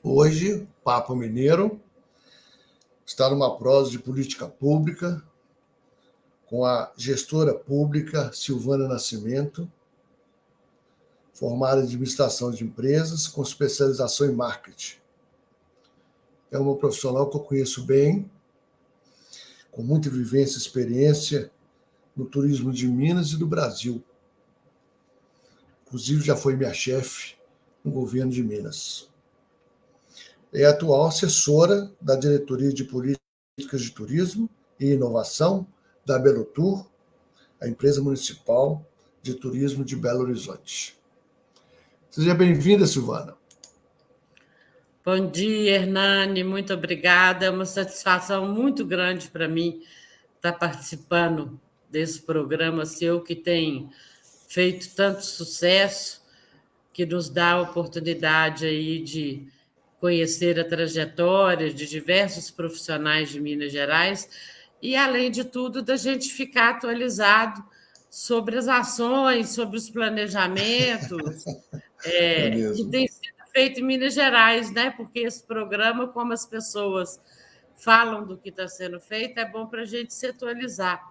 Hoje, Papo Mineiro está numa prosa de política pública com a gestora pública Silvana Nascimento, formada em administração de empresas com especialização em marketing. É uma profissional que eu conheço bem, com muita vivência e experiência no turismo de Minas e do Brasil. Inclusive, já foi minha chefe no governo de Minas. É a atual assessora da Diretoria de Políticas de Turismo e Inovação da Belotur, a empresa municipal de turismo de Belo Horizonte. Seja bem-vinda, Silvana. Bom dia, Hernani, muito obrigada. É uma satisfação muito grande para mim estar participando desse programa seu, que tem feito tanto sucesso, que nos dá a oportunidade aí de conhecer a trajetória de diversos profissionais de Minas Gerais e, além de tudo, da gente ficar atualizado sobre as ações, sobre os planejamentos, que tem sido feito em Minas Gerais, né? Porque esse programa, como as pessoas falam do que está sendo feito, é bom para a gente se atualizar.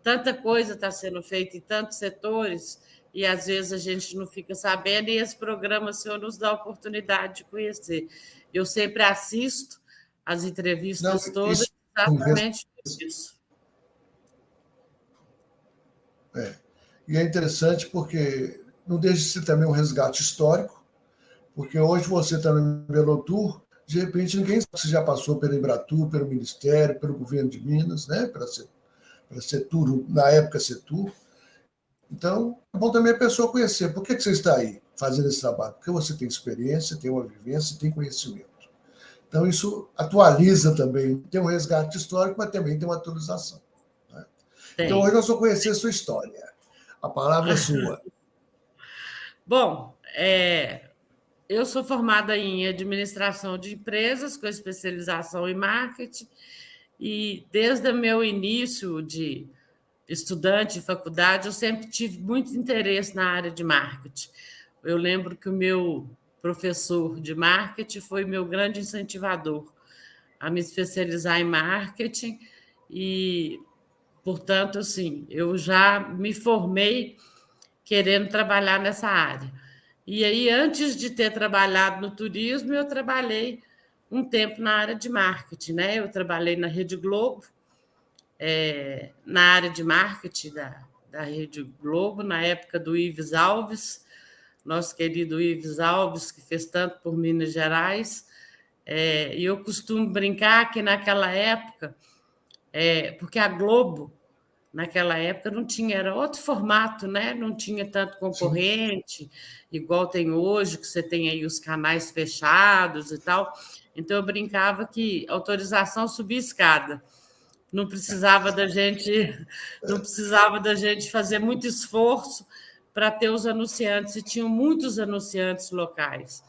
Tanta coisa está sendo feita em tantos setores e, às vezes, a gente não fica sabendo, e esse programa, senhor, nos dá a oportunidade de conhecer. Eu sempre assisto as entrevistas todas exatamente por isso. E é interessante porque não deixa de ser também um resgate histórico, porque hoje você está no Belotur, de repente ninguém sabe se já passou pela Embratur, pelo Ministério, pelo governo de Minas, né? Para Setur, na época Setur. Então, é bom também a pessoa conhecer. Por que você está aí fazendo esse trabalho? Porque você tem experiência, tem uma vivência, tem conhecimento. Então, isso atualiza também. Tem um resgate histórico, mas também tem uma atualização. Né? Então, hoje nós vamos conhecer a sua história. A palavra é sua. Bom, eu sou formada em administração de empresas, com especialização em marketing, e desde o meu início de estudante de faculdade, eu sempre tive muito interesse na área de marketing. Eu lembro que o meu professor de marketing foi meu grande incentivador a me especializar em marketing e, portanto, assim, eu já me formei querendo trabalhar nessa área. E aí, antes de ter trabalhado no turismo, eu trabalhei um tempo na área de marketing, né? Eu trabalhei na Rede Globo, na área de marketing da Rede Globo, na época do Ives Alves, nosso querido Ives Alves, que fez tanto por Minas Gerais. E eu costumo brincar que naquela época, porque a Globo, naquela época, não tinha, era outro formato, né? Não tinha tanto concorrente, sim, igual tem hoje, que você tem aí os canais fechados e tal. Então, eu brincava que autorização subia escada. Não precisava da gente fazer muito esforço para ter os anunciantes, e tinham muitos anunciantes locais.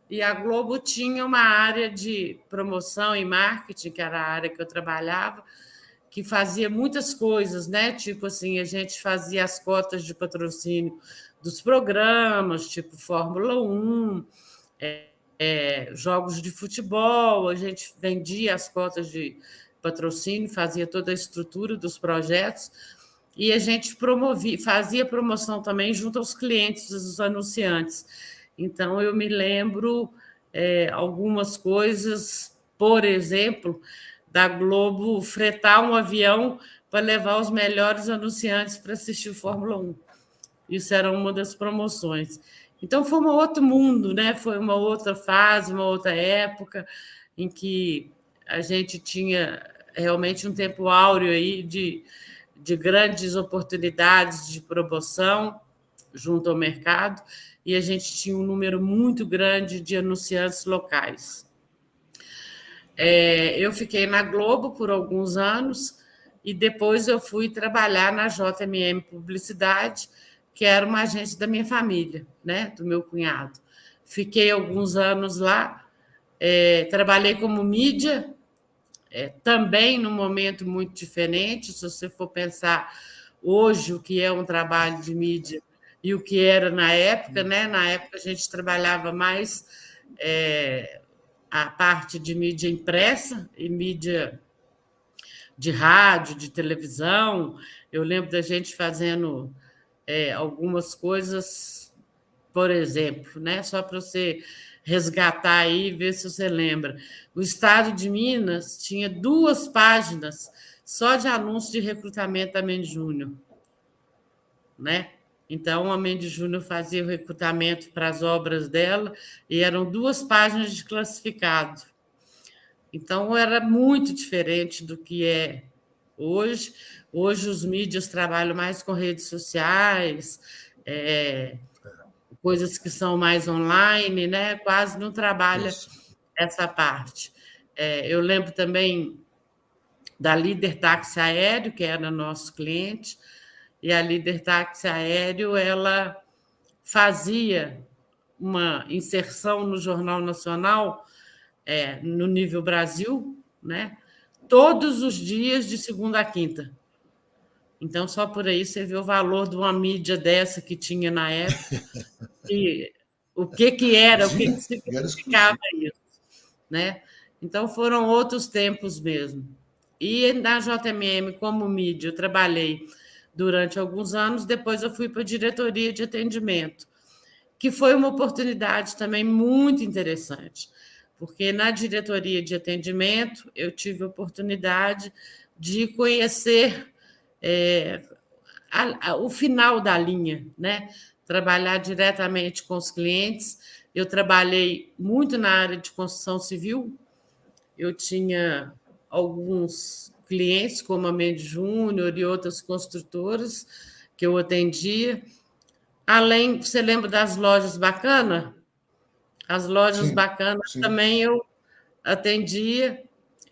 E a Globo tinha uma área de promoção e marketing, que era a área que eu trabalhava, que fazia muitas coisas, né? Tipo assim, a gente fazia as cotas de patrocínio dos programas, tipo Fórmula 1, jogos de futebol, a gente vendia as cotas de patrocínio, fazia toda a estrutura dos projetos, e a gente fazia promoção também junto aos clientes, os anunciantes. Então, eu me lembro algumas coisas, por exemplo, da Globo fretar um avião para levar os melhores anunciantes para assistir o Fórmula 1. Isso era uma das promoções. Então, foi um outro mundo, né? Foi uma outra fase, uma outra época em que a gente tinha realmente um tempo áureo aí de grandes oportunidades de promoção junto ao mercado, e a gente tinha um número muito grande de anunciantes locais. Eu fiquei na Globo por alguns anos e depois eu fui trabalhar na JMM Publicidade, que era uma agência da minha família, né, do meu cunhado. Fiquei alguns anos lá, trabalhei como mídia, também num momento muito diferente. Se você for pensar hoje o que é um trabalho de mídia e o que era na época, né? Na época a gente trabalhava mais a parte de mídia impressa e mídia de rádio, de televisão. Eu lembro da gente fazendo algumas coisas, por exemplo, né? Só para você resgatar aí e ver se você lembra. O Estado de Minas tinha 2 páginas só de anúncio de recrutamento da Mendes Júnior, né? Então, a Mendes Júnior fazia o recrutamento para as obras dela e eram 2 páginas de classificado. Então, era muito diferente do que é hoje. Hoje, os mídias trabalham mais com redes sociais, coisas que são mais online, né? Quase não trabalha Isso. essa parte. Eu lembro também da Líder Táxi Aéreo, que era nosso cliente, e a Líder Táxi Aéreo ela fazia uma inserção no Jornal Nacional, no nível Brasil, né? Todos os dias, de segunda a quinta. Então, só por aí você vê o valor de uma mídia dessa que tinha na época, e o que era, o que Era significava exclusivo. isso, né? Então, foram outros tempos mesmo. E na JMM, como mídia, eu trabalhei durante alguns anos, depois eu fui para a diretoria de atendimento, que foi uma oportunidade também muito interessante, porque na diretoria de atendimento eu tive a oportunidade de conhecer o final da linha, né? Trabalhar diretamente com os clientes. Eu trabalhei muito na área de construção civil, eu tinha alguns clientes, como a Mendes Júnior e outras construtoras, que eu atendia. Além, você lembra das lojas bacanas? As lojas Sim, bacanas sim. também eu atendia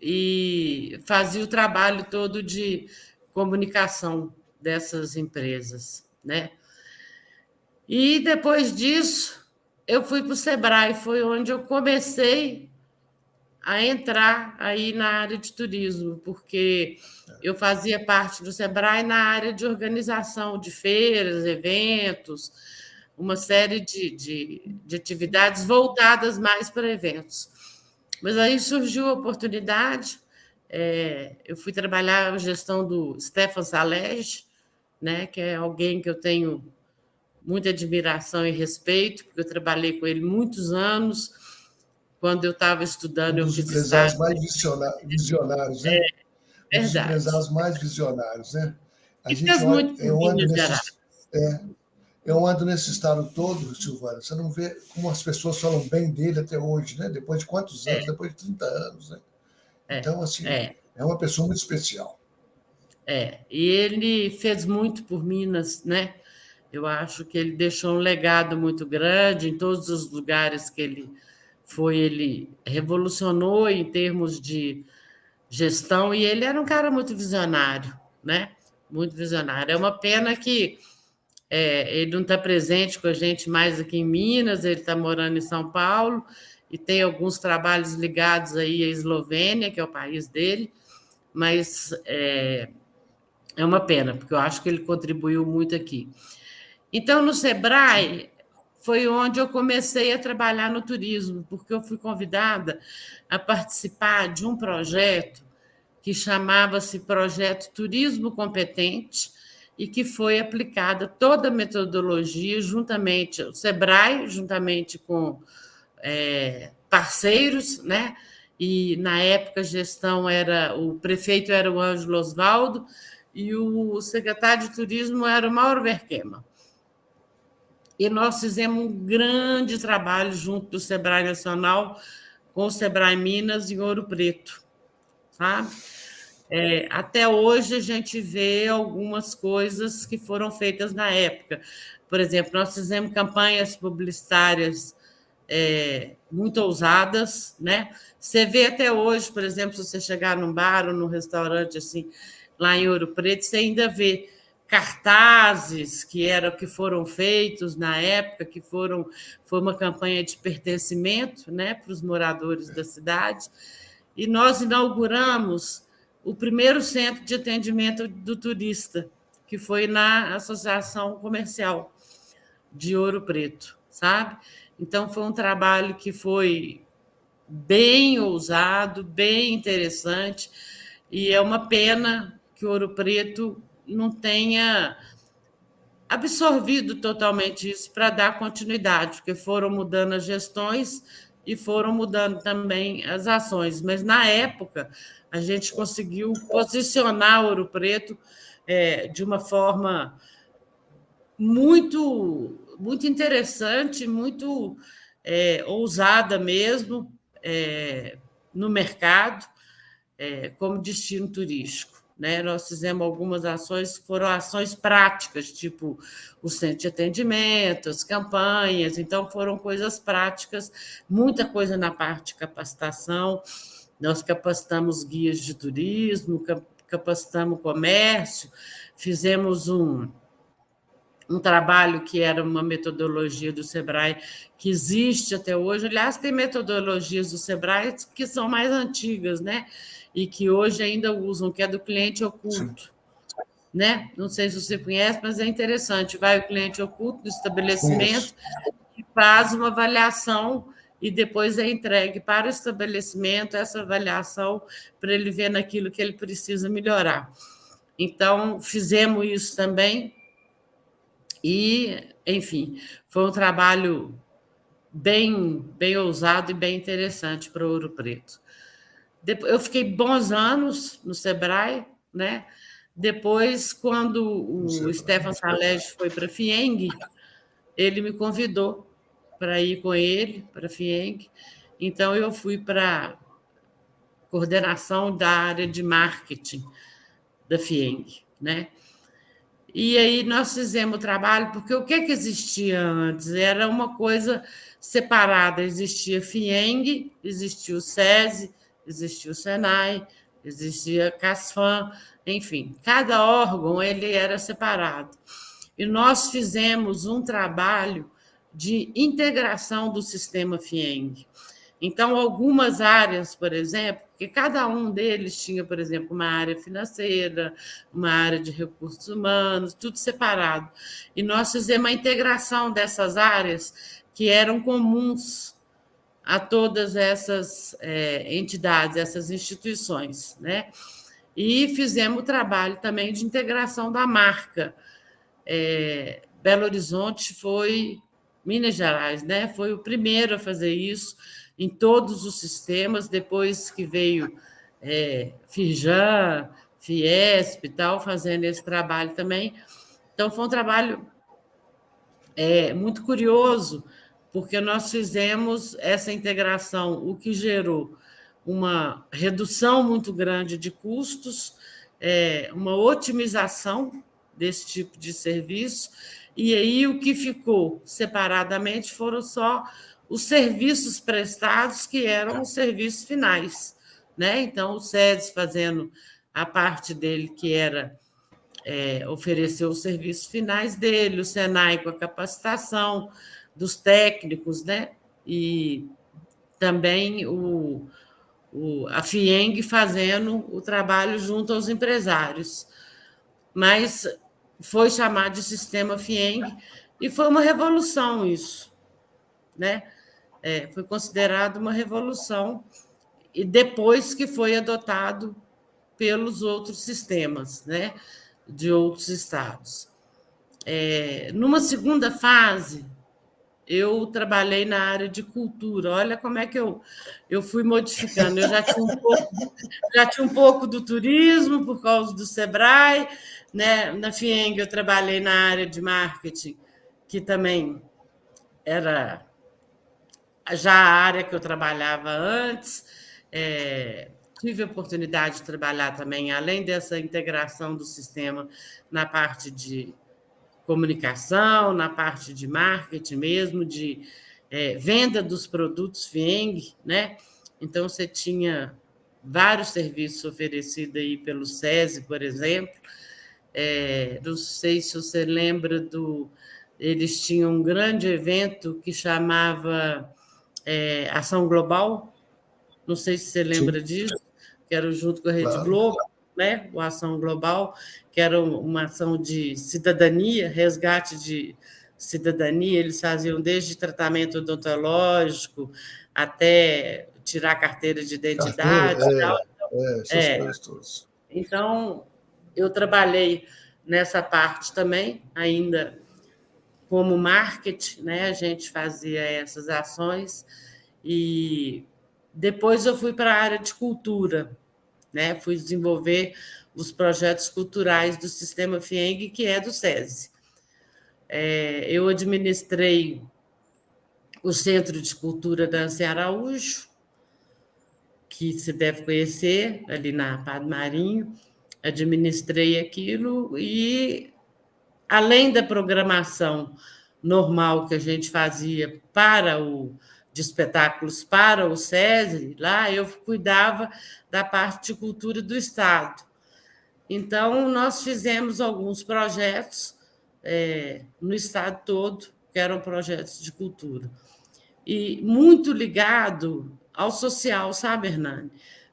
e fazia o trabalho todo de comunicação dessas empresas, né? E depois disso, eu fui para o Sebrae, foi onde eu comecei a entrar aí na área de turismo, porque eu fazia parte do Sebrae na área de organização de feiras, eventos, uma série de atividades voltadas mais para eventos. Mas aí surgiu a oportunidade, eu fui trabalhar a gestão do Stefan Salege, né, que é alguém que eu tenho muita admiração e respeito, porque eu trabalhei com ele muitos anos. Quando eu estava estudando, Um eu dos fiz empresários estágio. mais visionários, né? Um dos Verdade. empresários mais visionários, né? A E gente fez olha, muito por Minas Gerais. eu ando nesse estado todo, Silvana, você não vê como as pessoas falam bem dele até hoje, né? Depois de quantos anos? Depois de 30 anos, né? É, Então, assim, é, é uma pessoa muito especial. E ele fez muito por Minas, né? Eu acho que ele deixou um legado muito grande em todos os lugares que ele foi. Ele revolucionou em termos de gestão e ele era um cara muito visionário, né? Muito visionário. É uma pena que ele não está presente com a gente mais aqui em Minas, ele está morando em São Paulo e tem alguns trabalhos ligados aí à Eslovênia, que é o país dele, mas é uma pena, porque eu acho que ele contribuiu muito aqui. Então, no Sebrae, foi onde eu comecei a trabalhar no turismo, porque eu fui convidada a participar de um projeto que chamava-se Projeto Turismo Competente e que foi aplicada toda a metodologia juntamente, o Sebrae, juntamente com parceiros, né? E na época a gestão era, o prefeito era o Ângelo Osvaldo e o secretário de turismo era o Mauro Verquema. E nós fizemos um grande trabalho junto do Sebrae Nacional com o Sebrae Minas em Ouro Preto, sabe? Até hoje a gente vê algumas coisas que foram feitas na época. Por exemplo, nós fizemos campanhas publicitárias muito ousadas, né? Você vê até hoje, por exemplo, se você chegar num bar ou num restaurante assim, lá em Ouro Preto, você ainda vê cartazes que foram feitos na época, foi uma campanha de pertencimento, né, para os moradores da cidade. E nós inauguramos o primeiro centro de atendimento do turista, que foi na Associação Comercial de Ouro Preto, sabe? Então, foi um trabalho que foi bem ousado, bem interessante, e é uma pena que Ouro Preto não tenha absorvido totalmente isso para dar continuidade, porque foram mudando as gestões e foram mudando também as ações. Mas, na época, a gente conseguiu posicionar Ouro Preto de uma forma muito interessante, muito ousada mesmo no mercado, como destino turístico. Né? Nós fizemos algumas ações que foram ações práticas, tipo o centro de atendimento, as campanhas, então foram coisas práticas, muita coisa na parte de capacitação. Nós capacitamos guias de turismo, capacitamos comércio, fizemos um trabalho que era uma metodologia do Sebrae que existe até hoje. Aliás, tem metodologias do Sebrae que são mais antigas, né? E que hoje ainda usam, que é do cliente oculto. Né? Não sei se você conhece, mas é interessante. Vai o cliente oculto do estabelecimento e faz uma avaliação e depois é entregue para o estabelecimento essa avaliação para ele ver naquilo que ele precisa melhorar. Então, fizemos isso também. E, enfim, foi um trabalho bem ousado e bem interessante para Ouro Preto. Eu fiquei bons anos no Sebrae, né? Depois, quando o Stefan Salege foi para a FIENG, ele me convidou para ir com ele para a FIENG. Então, eu fui para a coordenação da área de marketing da FIENG, né? E aí nós fizemos o trabalho, porque o que existia antes? Era uma coisa separada. Existia a FIENG, existia o SESI, existia o SENAI, existia a CASFAM, enfim, cada órgão ele era separado. E nós fizemos um trabalho de integração do sistema FIENG. Então, algumas áreas, por exemplo, porque cada um deles tinha, por exemplo, uma área financeira, uma área de recursos humanos, tudo separado. E nós fizemos a integração dessas áreas que eram comuns a todas essas entidades, essas instituições, né? E fizemos o trabalho também de integração da marca. Belo Horizonte foi Minas Gerais, né? Foi o primeiro a fazer isso em todos os sistemas, depois que veio Firjan, Fiesp e tal, fazendo esse trabalho também. Então, foi um trabalho muito curioso, porque nós fizemos essa integração, o que gerou uma redução muito grande de custos, uma otimização desse tipo de serviço, e aí o que ficou separadamente foram só os serviços prestados, que eram os serviços finais. Né? Então, o SEDES fazendo a parte dele, que era oferecer os serviços finais dele, o SENAI com a capacitação dos técnicos, né? E também a FIENG fazendo o trabalho junto aos empresários. Mas foi chamado de sistema FIENG e foi uma revolução isso, né? Foi considerado uma revolução e depois que foi adotado pelos outros sistemas, né, de outros estados. Numa segunda fase, eu trabalhei na área de cultura. Olha como é que eu fui modificando. Eu já tinha um pouco do turismo por causa do Sebrae, né? Na FIENG eu trabalhei na área de marketing, que também era já a área que eu trabalhava antes. Tive a oportunidade de trabalhar também, além dessa integração do sistema, na parte de comunicação, na parte de marketing mesmo, de venda dos produtos FIENG, né? Então, você tinha vários serviços oferecidos aí pelo SESI, por exemplo. Não sei se você lembra eles tinham um grande evento que chamava Ação Global. Não sei se você lembra disso, que era junto com a Rede Globo, né? O Ação Global, que era uma ação de cidadania, resgate de cidadania. Eles faziam desde tratamento odontológico até tirar a carteira de identidade e Carteira, tal. essas coisas todas. Então, eu trabalhei nessa parte também, ainda como marketing, né? A gente fazia essas ações e depois eu fui para a área de cultura, né? Fui desenvolver os projetos culturais do Sistema FIENG, que é do SESI. Eu administrei o Centro de Cultura Dança em Araújo, que se deve conhecer, ali na Padre Marinho. Administrei aquilo e, além da programação normal que a gente fazia de espetáculos para o SESI, lá eu cuidava da parte de cultura do Estado. Então, nós fizemos alguns projetos no Estado todo, que eram projetos de cultura. E muito ligado ao social, sabe, Hernani?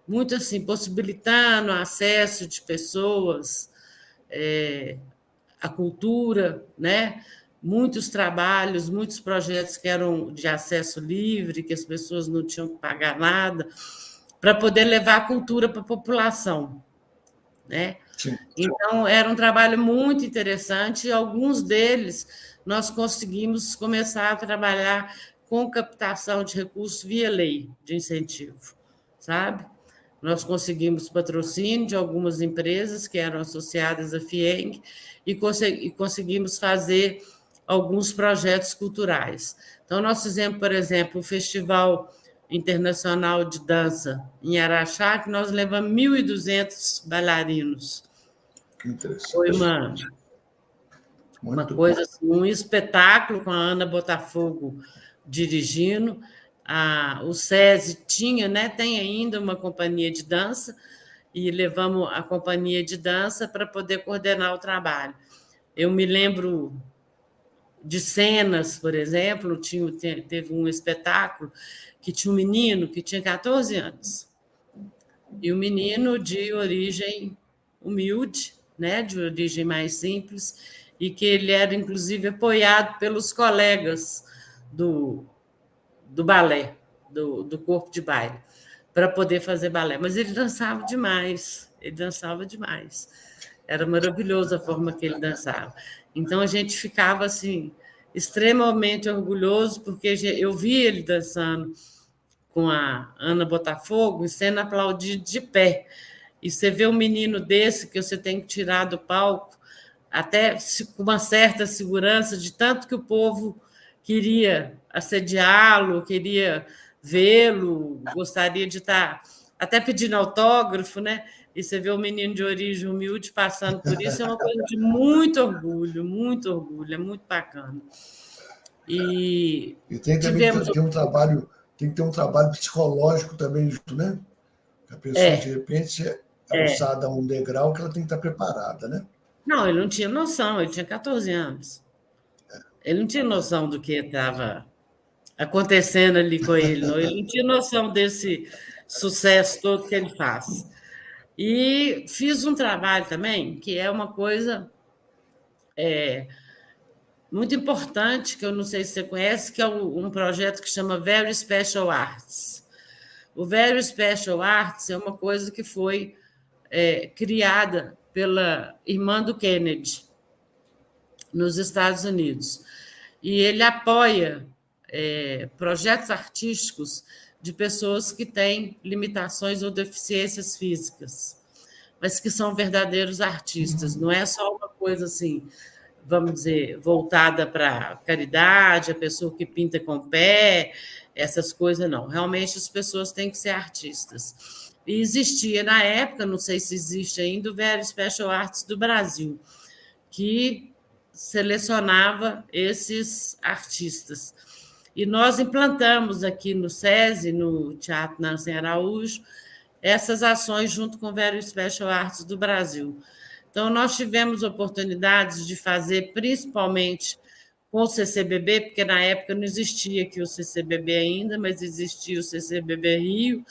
Muito assim, possibilitando o acesso de pessoas à cultura, né? Muitos trabalhos, muitos projetos que eram de acesso livre, que as pessoas não tinham que pagar nada, para poder levar a cultura para a população, né? Sim. Então, era um trabalho muito interessante, e alguns deles nós conseguimos começar a trabalhar com captação de recursos via lei de incentivo, sabe? Nós conseguimos patrocínio de algumas empresas que eram associadas à FIENG e conseguimos fazer alguns projetos culturais. Então, nós fizemos, por exemplo, o Festival Internacional de Dança em Araxá, que nós levamos 1.200 bailarinos. Que interessante. Foi uma coisa, assim, um espetáculo com a Ana Botafogo dirigindo. O SESI tinha, né, tem ainda uma companhia de dança, e levamos a companhia de dança para poder coordenar o trabalho. Eu me lembro de cenas, por exemplo, teve um espetáculo que tinha um menino que tinha 14 anos, e um menino de origem humilde, né, de origem mais simples, e que ele era, inclusive, apoiado pelos colegas do balé, do corpo de baile, para poder fazer balé. Mas ele dançava demais, Era maravilhosa a forma que ele dançava. Então, a gente ficava, assim, extremamente orgulhoso, porque eu vi ele dançando com a Ana Botafogo e sendo aplaudido de pé. E você vê um menino desse que você tem que tirar do palco, até com uma certa segurança, de tanto que o povo queria assediá-lo, queria vê-lo, gostaria de estar até pedindo autógrafo, né? E você vê um menino de origem humilde passando por isso, é uma coisa de muito orgulho, é muito bacana. E tem também tem que ter um trabalho psicológico também junto, né? A pessoa, de repente, é alçada a um degrau que ela tem que estar preparada, né? Não, ele não tinha noção, ele tinha 14 anos. Ele não tinha noção do que estava acontecendo ali com ele, não. Ele não tinha noção desse sucesso todo que ele faz. E fiz um trabalho também, que é uma coisa muito importante, que eu não sei se você conhece, que é um projeto que chama Very Special Arts. O Very Special Arts é uma coisa que foi criada pela irmã do Kennedy, nos Estados Unidos. E ele apoia projetos artísticos de pessoas que têm limitações ou deficiências físicas, mas que são verdadeiros artistas. Não é só uma coisa assim, vamos dizer, voltada para caridade, a pessoa que pinta com o pé, essas coisas, não. Realmente as pessoas têm que ser artistas. E existia na época, não sei se existe ainda, o Very Special Arts do Brasil, que selecionava esses artistas. E nós implantamos aqui no SESI, no Teatro Nancy Araújo, essas ações junto com o Very Special Arts do Brasil. Então, nós tivemos oportunidades de fazer, principalmente com o CCBB, porque na época não existia aqui o CCBB ainda, mas existia o CCBB Rio,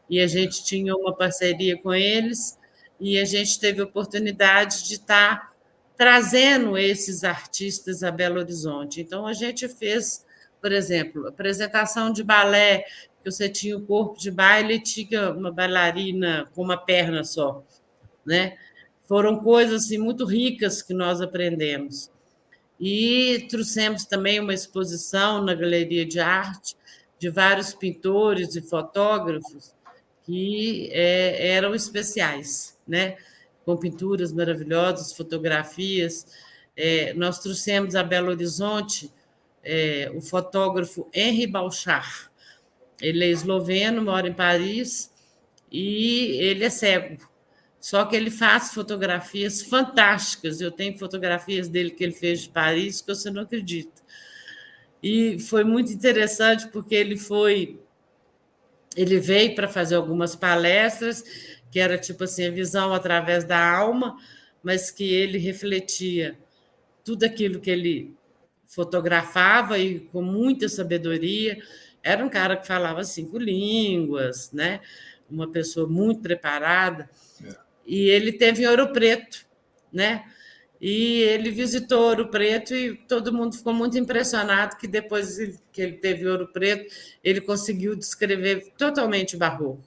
e a gente tinha uma parceria com eles, e a gente teve a oportunidade de estar trazendo esses artistas a Belo Horizonte. Então, a gente fez, por exemplo, apresentação de balé que você tinha o corpo de baile e tinha uma bailarina com uma perna só, né? Foram coisas assim, muito ricas que nós aprendemos. E trouxemos também uma exposição na Galeria de Arte de vários pintores e fotógrafos que eram especiais, né? Com pinturas maravilhosas, fotografias. Nós trouxemos a Belo Horizonte o fotógrafo Henri Bauchard. Ele é esloveno, mora em Paris e ele é cego. Só que ele faz fotografias fantásticas. Eu tenho fotografias dele que ele fez de Paris que você não acredita. E foi muito interessante porque ele veio para fazer algumas palestras, que era tipo assim, a visão através da alma, mas que ele refletia tudo aquilo que ele fotografava e com muita sabedoria. Era um cara que falava 5 línguas, né? Uma pessoa muito preparada. E ele teve em Ouro Preto, né? E ele visitou Ouro Preto e todo mundo ficou muito impressionado que depois que ele teve Ouro Preto, ele conseguiu descrever totalmente o barroco,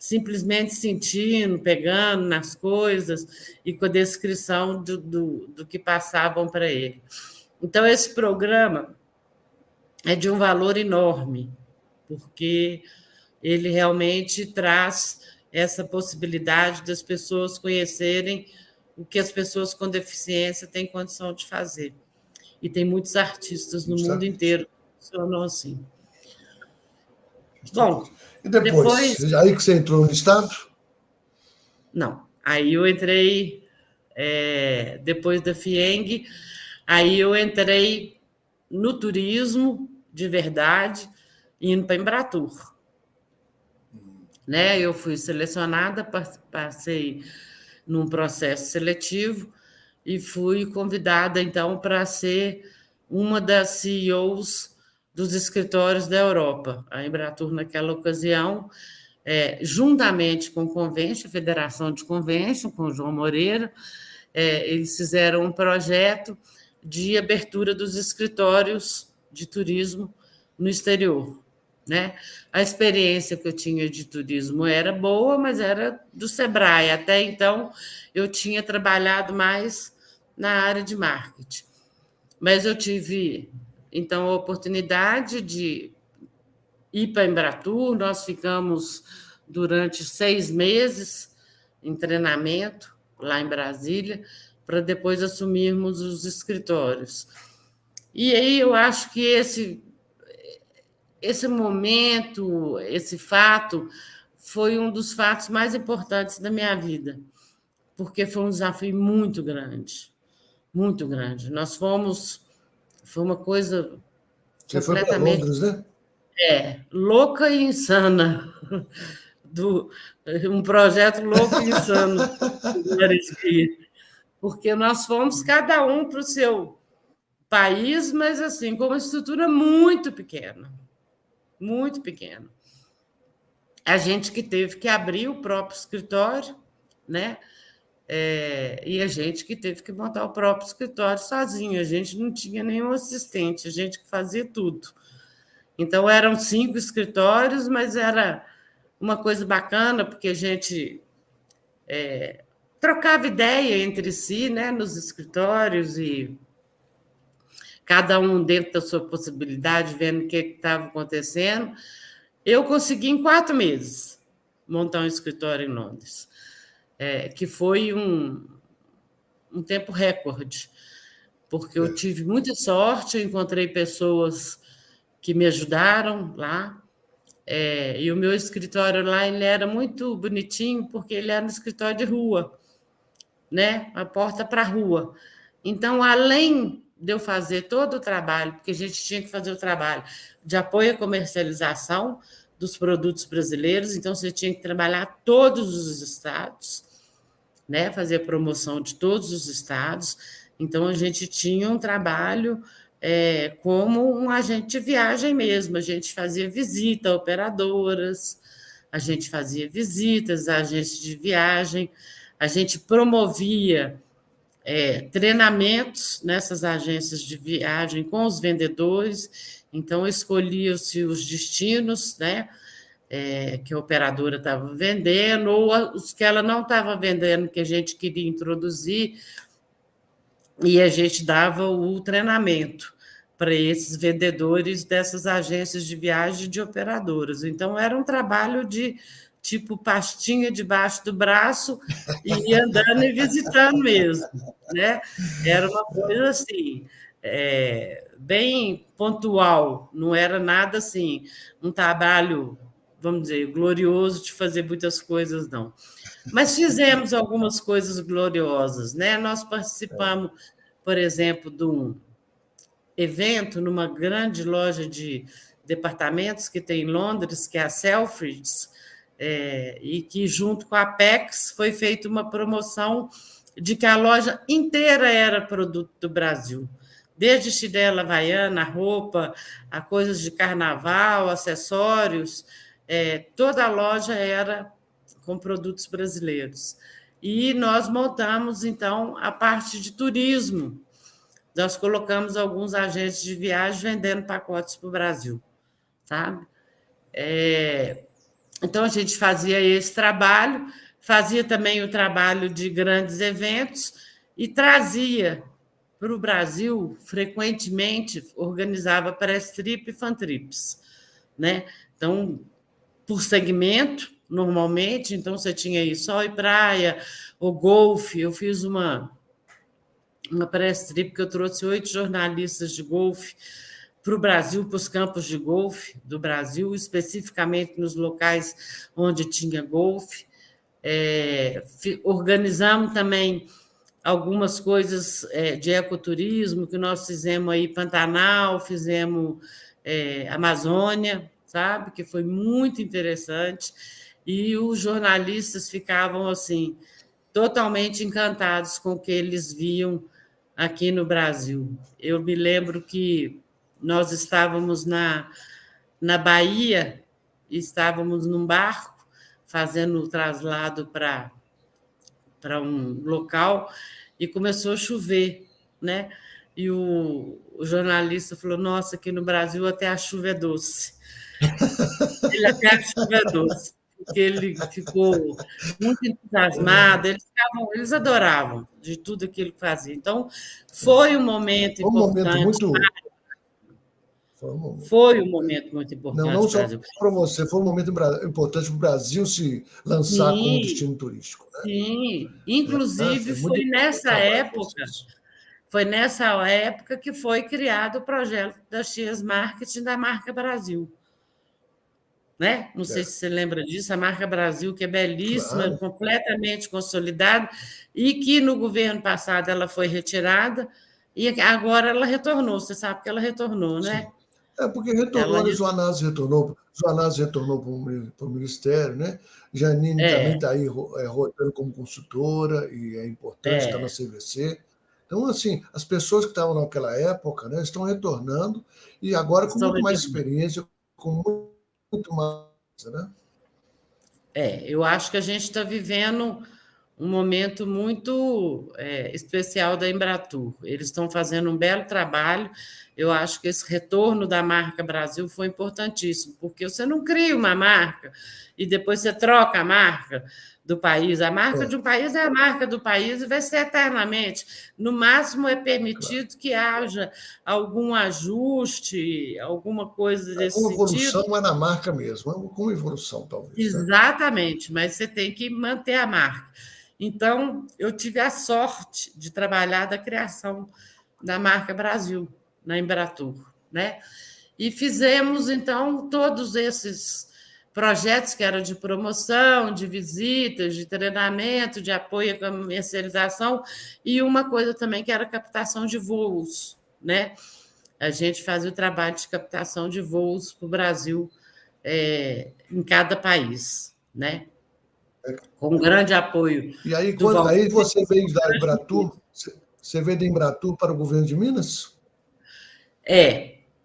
simplesmente sentindo, pegando nas coisas e com a descrição do que passavam para ele. Então, esse programa é de um valor enorme, porque ele realmente traz essa possibilidade das pessoas conhecerem o que as pessoas com deficiência têm condição de fazer. E tem muitos artistas no mundo inteiro que funcionam assim. Bom, e depois, aí que você entrou no Estado? Não, aí eu entrei, depois da FIENG, aí eu entrei no turismo, de verdade, indo para Embratur. Né? Eu fui selecionada, passei num processo seletivo e fui convidada, então, para ser uma das CEOs dos escritórios da Europa. A Embratur, naquela ocasião, juntamente com o Convention, a Federação de Convention, com o João Moreira, eles fizeram um projeto de abertura dos escritórios de turismo no exterior. Né? A experiência que eu tinha de turismo era boa, mas era do Sebrae. Até então, eu tinha trabalhado mais na área de marketing. Mas eu tive, então, a oportunidade de ir para a Embratur. Nós ficamos durante 6 meses em treinamento lá em Brasília, para depois assumirmos os escritórios. E aí eu acho que esse momento, esse fato, foi um dos fatos mais importantes da minha vida, porque foi um desafio muito grande, muito grande. Foi uma coisa Você foi para Londres, né? Louca e insana, um projeto louco e insano, porque nós fomos cada um para o seu país, mas assim, com uma estrutura muito pequena. Muito pequeno. A gente que teve que abrir o próprio escritório, né? E a gente que teve que montar o próprio escritório sozinho. A gente não tinha nenhum assistente, a gente que fazia tudo. Então, eram 5 escritórios, mas era uma coisa bacana, porque a gente trocava ideia entre si, né, nos escritórios, e cada um dentro da sua possibilidade, vendo o que estava acontecendo. Eu consegui, em 4 meses, montar um escritório em Londres, que foi um tempo recorde, porque eu tive muita sorte, eu encontrei pessoas que me ajudaram lá, e o meu escritório lá ele era muito bonitinho, porque ele era um escritório de rua, né? A porta para a rua. Então, além de eu fazer todo o trabalho, porque a gente tinha que fazer o trabalho de apoio à comercialização dos produtos brasileiros, então você tinha que trabalhar todos os estados, né? Fazer a promoção de todos os estados. Então, a gente tinha um trabalho como um agente de viagem mesmo. A gente fazia visita a operadoras, a gente fazia visitas a agentes de viagem, a gente promovia treinamentos nessas agências de viagem com os vendedores. Então, escolhiam-se os destinos, né? que a operadora estava vendendo, ou os que ela não estava vendendo, que a gente queria introduzir, e a gente dava o treinamento para esses vendedores dessas agências de viagem de operadoras. Então, era um trabalho de tipo pastinha debaixo do braço e ir andando e visitando mesmo, né? Era uma coisa assim, bem pontual, não era nada assim, um trabalho, vamos dizer, glorioso de fazer muitas coisas, não. Mas fizemos algumas coisas gloriosas, né? Nós participamos, por exemplo, de um evento numa grande loja de departamentos que tem em Londres, que é a Selfridges, e que, junto com a Apex, foi feita uma promoção de que a loja inteira era produto do Brasil. Desde chinela havaiana, roupa, a coisas de carnaval, acessórios, toda a loja era com produtos brasileiros. E nós montamos, então, a parte de turismo. Nós colocamos alguns agentes de viagem vendendo pacotes para o Brasil, sabe? Então, a gente fazia esse trabalho, fazia também o trabalho de grandes eventos e trazia para o Brasil, frequentemente, organizava press trip e fan trips, né? Então, por segmento, normalmente, então você tinha aí sol e praia, ou golfe. Eu fiz uma press trip que eu trouxe 8 jornalistas de golfe para o Brasil, para os campos de golfe do Brasil, especificamente nos locais onde tinha golfe. Organizamos também algumas coisas de ecoturismo que nós fizemos aí, Pantanal, fizemos Amazônia, sabe? Que foi muito interessante. E os jornalistas ficavam assim totalmente encantados com o que eles viam aqui no Brasil. Eu me lembro que nós estávamos na Bahia, estávamos num barco fazendo o traslado para um local e começou a chover, né? E o jornalista falou: Nossa, aqui no Brasil até a chuva é doce. Ele até a chuva é doce, porque ele ficou muito entusiasmado, eles adoravam de tudo aquilo que fazia. Então, foi um momento Foi um momento importante. muito. Foi um momento muito importante Não para o só Brasil. para você, foi um momento importante para o Brasil se lançar como destino turístico. Né? Sim, inclusive Foi foi nessa época que foi criado o projeto da Chias Marketing da marca Brasil. Né? Não sei se você lembra disso, a marca Brasil, que é belíssima, claro. completamente consolidada, e que no governo passado ela foi retirada, e agora ela retornou. Você sabe que ela retornou, né? Sim. Porque retornou, né? Joanazzi retornou para o Ministério, né? Janine também está aí rodando como consultora, e é importante, está na CVC. Então, assim, as pessoas que estavam naquela época, né, estão retornando, e agora com muito mais experiência, com muito mais. Né? Eu acho que a gente está vivendo um momento muito especial da Embratur. Eles estão fazendo um belo trabalho. Eu acho que esse retorno da marca Brasil foi importantíssimo, porque você não cria uma marca e depois você troca a marca do país. A marca de um país é a marca do país e vai ser eternamente. No máximo, é permitido que haja algum ajuste, alguma coisa desse Uma evolução sentido. é na marca mesmo, com evolução, talvez. Exatamente, mas você tem que manter a marca. Então, eu tive a sorte de trabalhar da criação da marca Brasil, na Embratur, né? E fizemos, então, todos esses projetos que eram de promoção, de visitas, de treinamento, de apoio à comercialização, e uma coisa também que era captação de voos, né? A gente fazia o trabalho de captação de voos para o Brasil em cada país, né? Com grande apoio. E aí, aí você veio da Embratur, você veio da Embratur para o governo de Minas?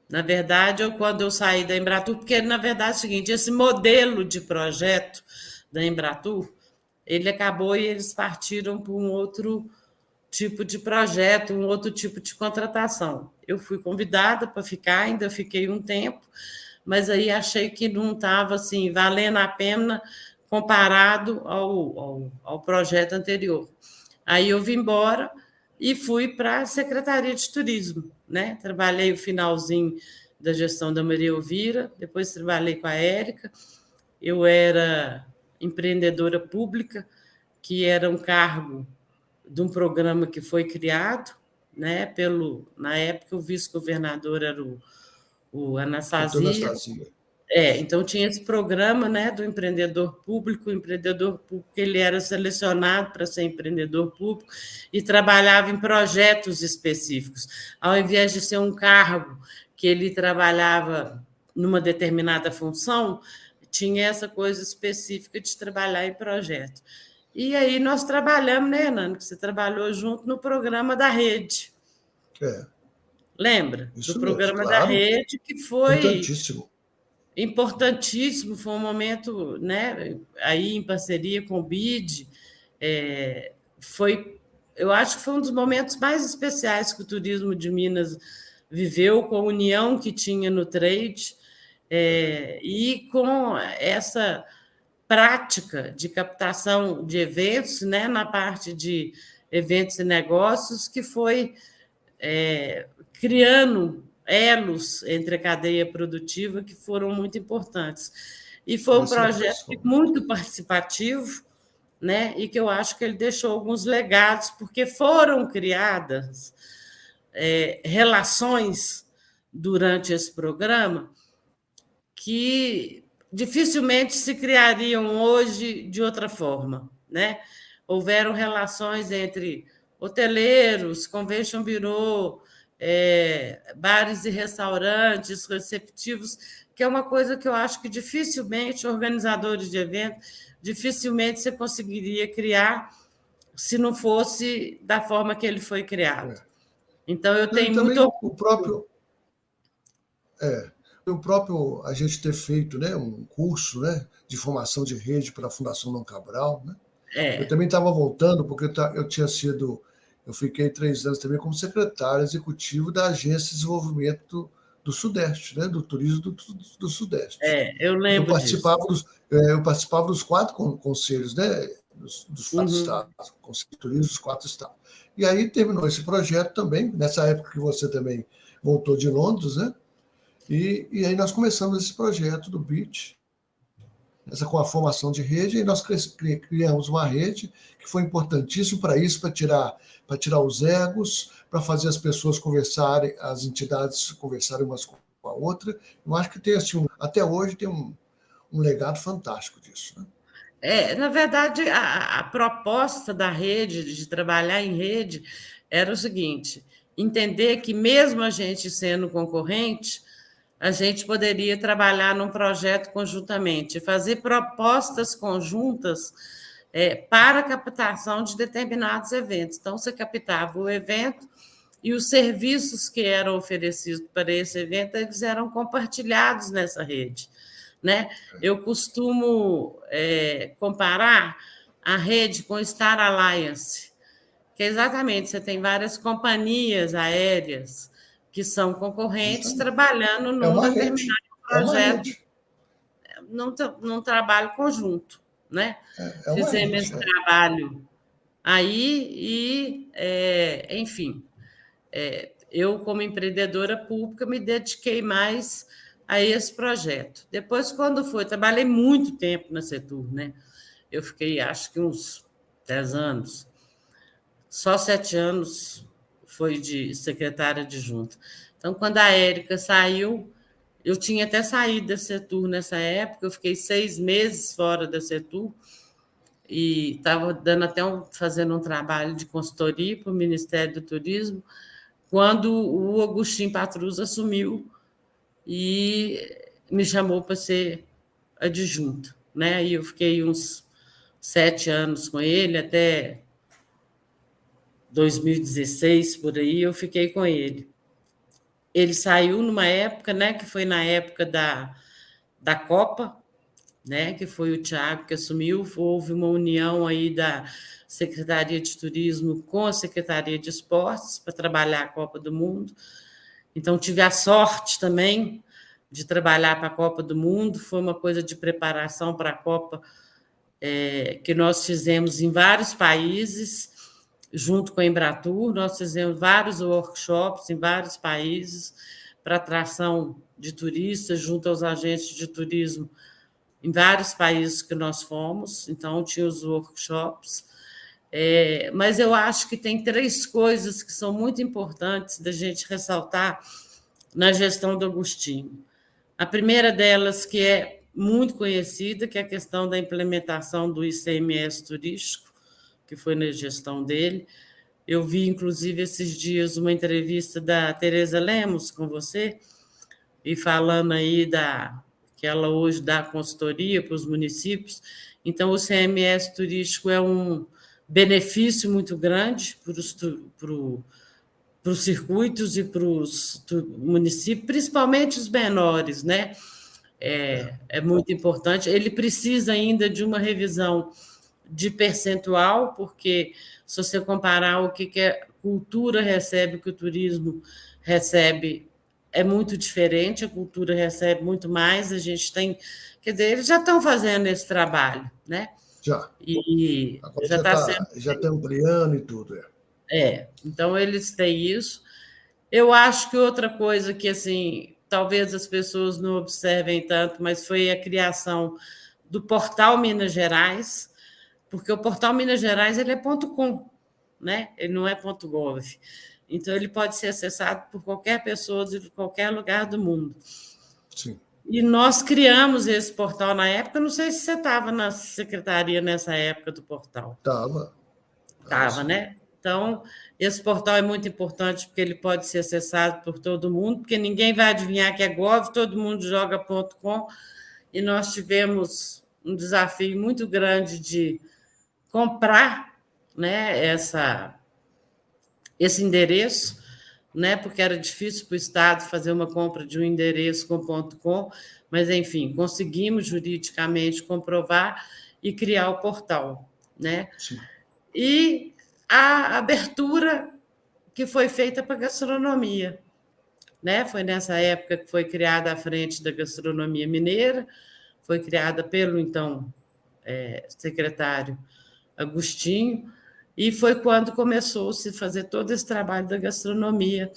Na verdade, quando eu saí da Embratur, porque, na verdade, é o seguinte, esse modelo de projeto da Embratur, ele acabou e eles partiram para um outro tipo de projeto, um outro tipo de contratação. Eu fui convidada para ficar, ainda fiquei um tempo, mas aí achei que não estava assim, valendo a pena comparado ao projeto anterior. Aí eu vim embora e fui para a Secretaria de Turismo, né? Trabalhei o finalzinho da gestão da Maria Elvira, depois trabalhei com a Érica. Eu era empreendedora pública, que era um cargo de um programa que foi criado, né? Na época, o vice-governador era o Doutora Anastasia. Anastasia. Então tinha esse programa, né, do empreendedor público. O empreendedor público, ele era selecionado para ser empreendedor público e trabalhava em projetos específicos. Ao invés de ser um cargo que ele trabalhava numa determinada função, tinha essa coisa específica de trabalhar em projeto. E aí nós trabalhamos, né, Hernando, que você trabalhou junto no programa da Rede. Lembra? Isso do mesmo, programa da claro. Rede, que foi importantíssimo, foi um momento, né, aí em parceria com o BID, eu acho que foi um dos momentos mais especiais que o turismo de Minas viveu, com a união que tinha no trade, e com essa prática de captação de eventos, né, na parte de eventos e negócios, que foi criando elos entre a cadeia produtiva que foram muito importantes. E foi um projeto muito participativo, né? E que eu acho que ele deixou alguns legados, porque foram criadas relações durante esse programa que dificilmente se criariam hoje de outra forma, né? Houveram relações entre hoteleiros, convention bureau, bares e restaurantes receptivos, que é uma coisa que eu acho que dificilmente organizadores de eventos, dificilmente você conseguiria criar se não fosse da forma que ele foi criado. Então, eu tenho muito orgulho. O próprio a gente ter feito, né, um curso, né, de formação de rede para a Fundação Dom Cabral, né? Eu também estava voltando, porque eu fiquei 3 anos também como secretário executivo da Agência de Desenvolvimento do Sudeste, né, do turismo do Sudeste. Eu lembro disso. Eu participava dos 4 conselhos, né, dos 4 estados, Conselho de Turismo dos 4 estados. E aí terminou esse projeto também, nessa época que você também voltou de Londres, né? E aí nós começamos esse projeto do BIT, com a formação de rede, e nós criamos uma rede que foi importantíssimo para isso, para tirar os egos, para fazer as pessoas conversarem, as entidades conversarem umas com a outra. Eu acho que tem assim, até hoje tem um legado fantástico disso, né? Na verdade, a proposta da rede, de trabalhar em rede, era o seguinte: entender que, mesmo a gente sendo concorrente, a gente poderia trabalhar num projeto conjuntamente, fazer propostas conjuntas para a captação de determinados eventos. Então, você captava o evento e os serviços que eram oferecidos para esse evento, eles eram compartilhados nessa rede, né? Eu costumo comparar a rede com Star Alliance, que exatamente, você tem várias companhias aéreas que são concorrentes trabalhando num determinado projeto, num trabalho conjunto, né? Fizemos esse trabalho aí e, enfim, eu, como empreendedora pública, me dediquei mais a esse projeto. Depois, quando foi, trabalhei muito tempo na Setur, né? Eu fiquei, acho que uns 10 anos. Só 7 anos foi de secretária adjunta. Então, quando a Érica saiu, eu tinha até saído da Setur nessa época, eu fiquei 6 meses fora da Setur e estava fazendo um trabalho de consultoria para o Ministério do Turismo, quando o Agostinho Patrus assumiu e me chamou para ser adjunta, né? E eu fiquei uns 7 anos com ele, até 2016, por aí, eu fiquei com ele. Ele saiu numa época, né, que foi na época da Copa, né, que foi o Thiago que assumiu, houve uma união aí da Secretaria de Turismo com a Secretaria de Esportes para trabalhar a Copa do Mundo. Então, tive a sorte também de trabalhar para a Copa do Mundo, foi uma coisa de preparação para a Copa que nós fizemos em vários países, junto com a Embratur, nós fizemos vários workshops em vários países para atração de turistas, junto aos agentes de turismo em vários países que nós fomos, então tinha os workshops. Mas eu acho que tem 3 coisas que são muito importantes da gente ressaltar na gestão do Agostinho. A primeira delas, que é muito conhecida, que é a questão da implementação do ICMS turístico, que foi na gestão dele. Eu vi, inclusive, esses dias uma entrevista da Tereza Lemos com você, e falando aí que ela hoje dá consultoria para os municípios. Então, o ICMS turístico é um benefício muito grande para os circuitos e para os municípios, principalmente os menores, né? É muito importante. Ele precisa ainda de uma revisão de percentual, porque se você comparar o que a cultura recebe, o que o turismo recebe, é muito diferente, a cultura recebe muito mais, a gente tem... Quer dizer, eles já estão fazendo esse trabalho, né? Já. E agora já está sendo... Já está ampliando e tudo. Então eles têm isso. Eu acho que outra coisa que, assim, talvez as pessoas não observem tanto, mas foi a criação do portal Minas Gerais, porque o portal Minas Gerais ele é .com, né? Ele não é .gov. Então, ele pode ser acessado por qualquer pessoa de qualquer lugar do mundo. Sim. E nós criamos esse portal na época, não sei se você estava na secretaria nessa época do portal. Estava, né? Então, esse portal é muito importante porque ele pode ser acessado por todo mundo, porque ninguém vai adivinhar que é Gov, todo mundo joga .com, e nós tivemos um desafio muito grande de comprar, né, esse endereço, né, porque era difícil para o Estado fazer uma compra de um endereço com .com, mas, enfim, conseguimos juridicamente comprovar e criar o portal, né? Sim. E a abertura que foi feita para a gastronomia, né? Foi nessa época que foi criada a Frente da Gastronomia Mineira, foi criada pelo, então, secretário Agostinho, e foi quando começou-se a fazer todo esse trabalho da gastronomia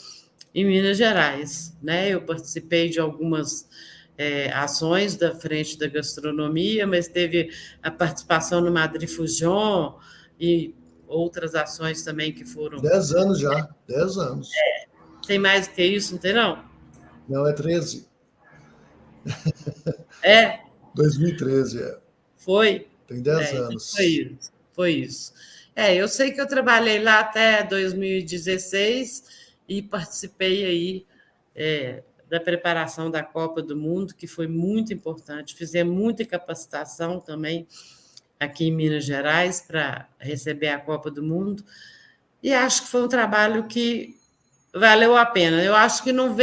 em Minas Gerais, né? Eu participei de algumas ações da Frente da Gastronomia, mas teve a participação no Madrid Fusion e outras ações também que foram... 10 anos já, 10 anos. Tem mais do que isso, não tem, não? Não, é 13. 2013, Foi? Tem 10 anos. Foi isso. Eu sei que eu trabalhei lá até 2016 e participei aí da preparação da Copa do Mundo, que foi muito importante. Fizemos muita capacitação também aqui em Minas Gerais para receber a Copa do Mundo, e acho que foi um trabalho que valeu a pena. Eu acho que não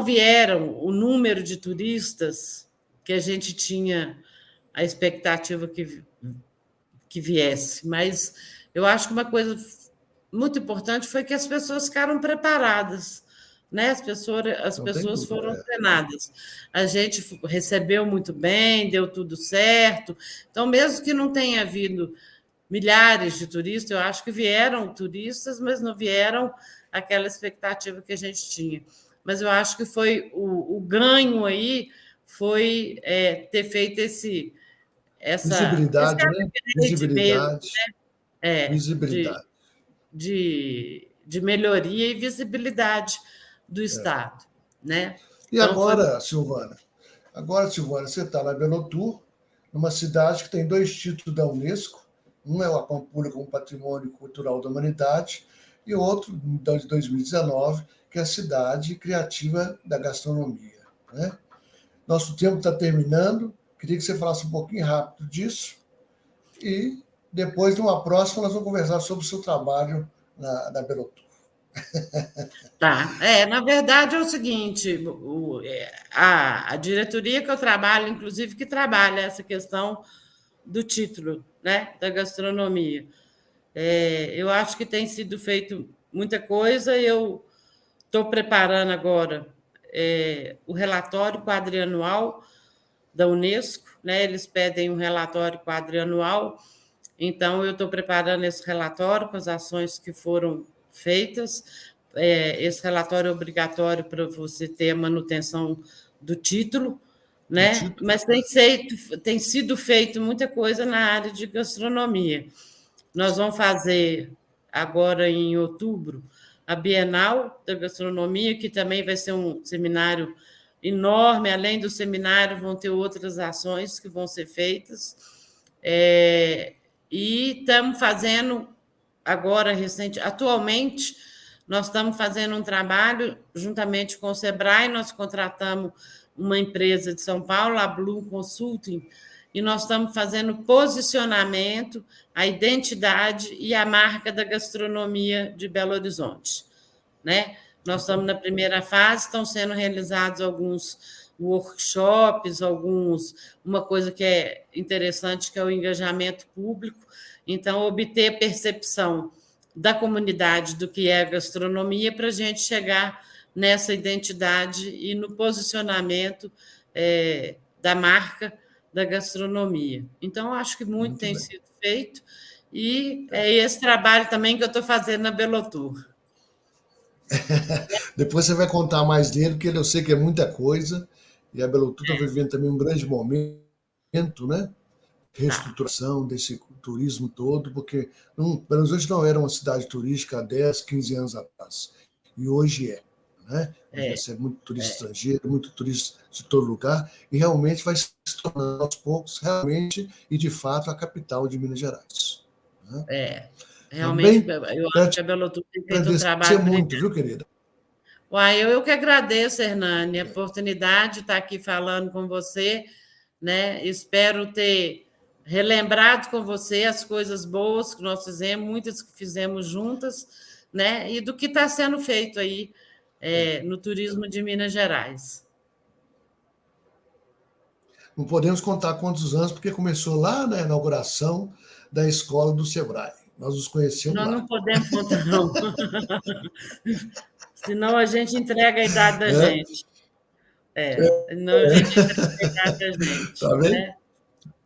vieram o número de turistas que a gente tinha a expectativa que viesse, mas eu acho que uma coisa muito importante foi que as pessoas ficaram preparadas, né? As pessoas foram treinadas. A gente recebeu muito bem, deu tudo certo. Então, mesmo que não tenha havido milhares de turistas, eu acho que vieram turistas, mas não vieram aquela expectativa que a gente tinha. Mas eu acho que foi o ganho aí foi ter feito visibilidade, né? Visibilidade. Visibilidade. De melhoria e visibilidade do Estado, né? E então, agora, Silvana, você está na Belotur, numa cidade que tem 2 títulos da Unesco, um é a Pampulha como Patrimônio Cultural da Humanidade, e outro, de 2019, que é a Cidade Criativa da Gastronomia, né? Nosso tempo está terminando, queria que você falasse um pouquinho rápido disso, e depois, numa próxima, nós vamos conversar sobre o seu trabalho na Belotur. Tá. Na verdade, é o seguinte, a diretoria que eu trabalho, inclusive, que trabalha essa questão do título, né, da gastronomia. Eu acho que tem sido feito muita coisa, eu estou preparando agora o relatório quadrianual da Unesco, né? Eles pedem um relatório quadrianual, então eu estou preparando esse relatório com as ações que foram feitas. Esse relatório é obrigatório para você ter a manutenção do título, né? Mas tem sido feito muita coisa na área de gastronomia. Nós vamos fazer agora em outubro a Bienal da Gastronomia, que também vai ser um seminário enorme. Além do seminário, vão ter outras ações que vão ser feitas. E estamos fazendo agora, atualmente, nós estamos fazendo um trabalho juntamente com o Sebrae, nós contratamos uma empresa de São Paulo, a Blue Consulting, e nós estamos fazendo posicionamento, a identidade e a marca da gastronomia de Belo Horizonte, né? Nós estamos na primeira fase, estão sendo realizados alguns workshops, uma coisa que é interessante, que é o engajamento público. Então, obter percepção da comunidade do que é a gastronomia para a gente chegar nessa identidade e no posicionamento da marca da gastronomia. Então, acho que muito tem sido feito, e é esse trabalho também que eu estou fazendo na Belotour. Depois você vai contar mais dele, porque eu sei que é muita coisa, e a Belotour está vivendo também um grande momento, né? Reestruturação desse turismo todo, porque Belo Horizonte não era uma cidade turística há 10, 15 anos atrás, e hoje é. Né? Recebe muito turista estrangeiro, muito turista de todo lugar, e realmente vai se tornando aos poucos, realmente, e de fato, a capital de Minas Gerais. Né? Realmente, eu acho que a Belotour tem feito um trabalho muito, viu, querida? Eu que agradeço, Hernani, a oportunidade de estar aqui falando com você, né? Espero ter relembrado com você as coisas boas que nós fizemos, muitas que fizemos juntas, né? E do que está sendo feito aí no turismo de Minas Gerais. Não podemos contar quantos anos, porque começou lá na inauguração da escola do Sebrae. Nós nos conhecemos lá. Nós não podemos contar, não. Senão a gente entrega a idade da gente. Senão a gente entrega a idade da gente. Tá bem? Né?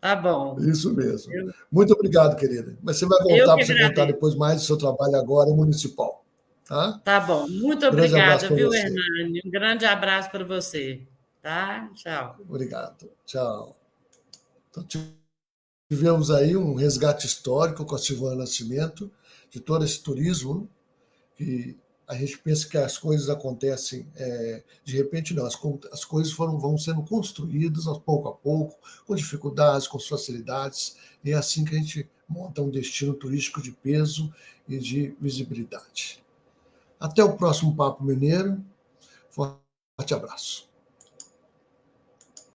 Tá bom. Isso mesmo. Muito obrigado, querida. Mas você vai voltar para você contar depois mais do seu trabalho agora municipal. Tá? Tá bom. Muito obrigada, viu, Hernani? Um grande abraço para você. Tá? Tchau. Obrigado. Tchau. Então, tivemos aí um resgate histórico com a Silvana Nascimento, de todo esse turismo, que a gente pensa que as coisas acontecem de repente, não. As coisas vão sendo construídas pouco a pouco, com dificuldades, com facilidades, e é assim que a gente monta um destino turístico de peso e de visibilidade. Até o próximo Papo Mineiro. Forte abraço.